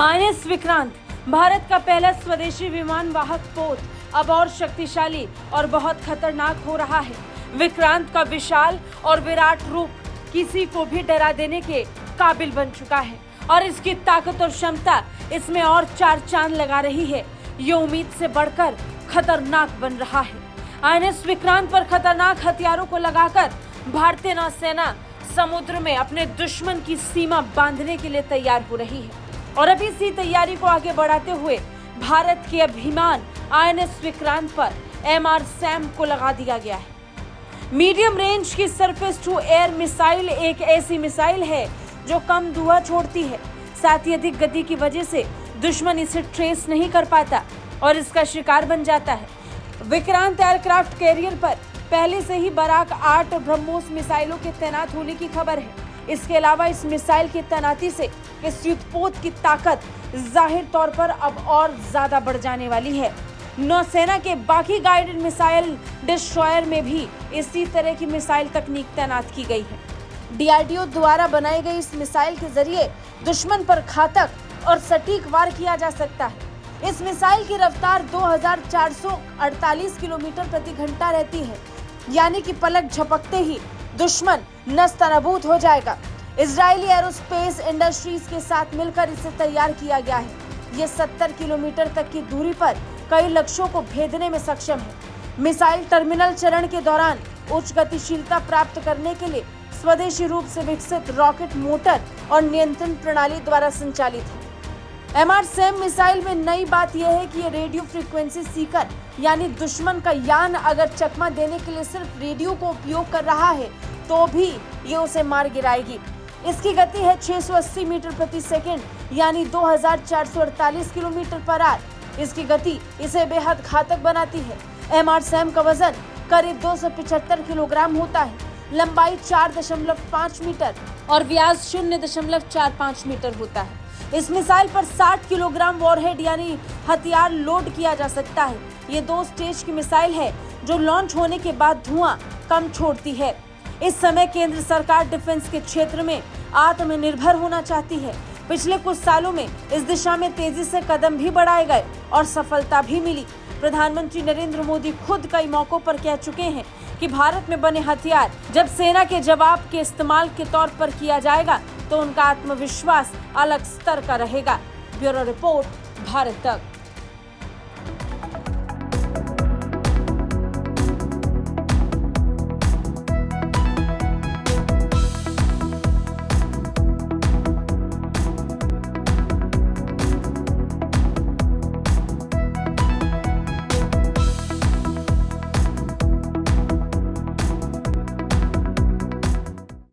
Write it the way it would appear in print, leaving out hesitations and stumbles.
INS Vikrant Bharat का पहला स्वदेशी विमान वाहक पोत अब और शक्तिशाली और बहुत खतरनाक हो रहा है। विक्रांत का विशाल और विराट रूप किसी को भी डरा देने के काबिल बन चुका है और इसकी ताकत और क्षमता इसमें और चार चांद लगा रही है। ये उम्मीद से बढ़कर खतरनाक बन रहा है। आईएनएस विक्रांत पर खतरनाक हथियारों को लगाकर भारतीय नौसेना समुद्र में अपने दुश्मन की सीमा बांधने के लिए तैयार हो रही है और अभी इसी तैयारी को आगे बढ़ाते हुए भारत के अभिमान आईएनएस विक्रांत पर एमआर सैम को लगा दिया गया है। मीडियम रेंज की सरफेस टू एयर मिसाइल एक ऐसी मिसाइल है जो कम धुआं छोड़ती है, साथ ही अधिक गति की वजह से दुश्मन इसे ट्रेस नहीं कर पाता और इसका शिकार बन जाता है। विक्रांत एयरक्राफ्ट कैरियर पर पहले से ही बराक 8 और ब्रह्मोस मिसाइलों के तैनात होने की खबर है। इसके अलावा इस मिसाइल की तैनाती से इस युद्धपोत की ताकत जाहिर तौर पर अब और ज्यादा बढ़ जाने वाली है। नौसेना के बाकी गाइडेड मिसाइल डिस्ट्रॉयर में भी इसी तरह की मिसाइल तकनीक तैनात की गई है। डीआरडीओ द्वारा बनाई गई इस मिसाइल के जरिए दुश्मन पर घातक और सटीक वार किया जा सकता है। इस मिसाइल की रफ्तार 2448 किलोमीटर प्रति घंटा रहती है, यानी कि पलक झपकते ही दुश्मन नस्तनाबूद हो जाएगा। इजरायली एरोस्पेस इंडस्ट्रीज के साथ मिलकर इसे तैयार किया गया है। ये 70 किलोमीटर तक की दूरी पर कई लक्ष्यों को भेदने में सक्षम है। मिसाइल टर्मिनल चरण के दौरान उच्च गतिशीलता प्राप्त करने के लिए स्वदेशी रूप से विकसित रॉकेट मोटर और नियंत्रण प्रणाली द्वारा संचालित है। एमआर सैम मिसाइल में नई बात यह है कि ये रेडियो फ्रीक्वेंसी सीकर, यानी दुश्मन का यान अगर चकमा देने के लिए सिर्फ रेडियो को उपयोग कर रहा है तो भी ये उसे मार गिराएगी। इसकी गति है 680 मीटर प्रति सेकंड, यानी 2448 किलोमीटर पर आवर। इसकी गति इसे बेहद घातक बनाती है। एमआर सैम का वजन करीब 275 किलोग्राम होता है, लंबाई 4.5 मीटर और व्यास 0.45 मीटर होता है। इस मिसाइल पर 60 किलोग्राम वॉरहेड यानी हथियार लोड किया जा सकता है। ये 2 स्टेज की मिसाइल है जो लॉन्च होने के बाद धुआं कम छोड़ती है। इस समय केंद्र सरकार डिफेंस के क्षेत्र में आत्मनिर्भर होना चाहती है। पिछले कुछ सालों में इस दिशा में तेजी से कदम भी बढ़ाए गए और सफलता भी मिली। प्रधानमंत्री नरेंद्र मोदी खुद कई मौकों पर कह चुके हैं कि भारत में बने हथियार जब सेना के जवाब के इस्तेमाल के तौर पर किया जाएगा तो उनका आत्मविश्वास अलग स्तर का रहेगा। ब्यूरो रिपोर्ट, भारत तक।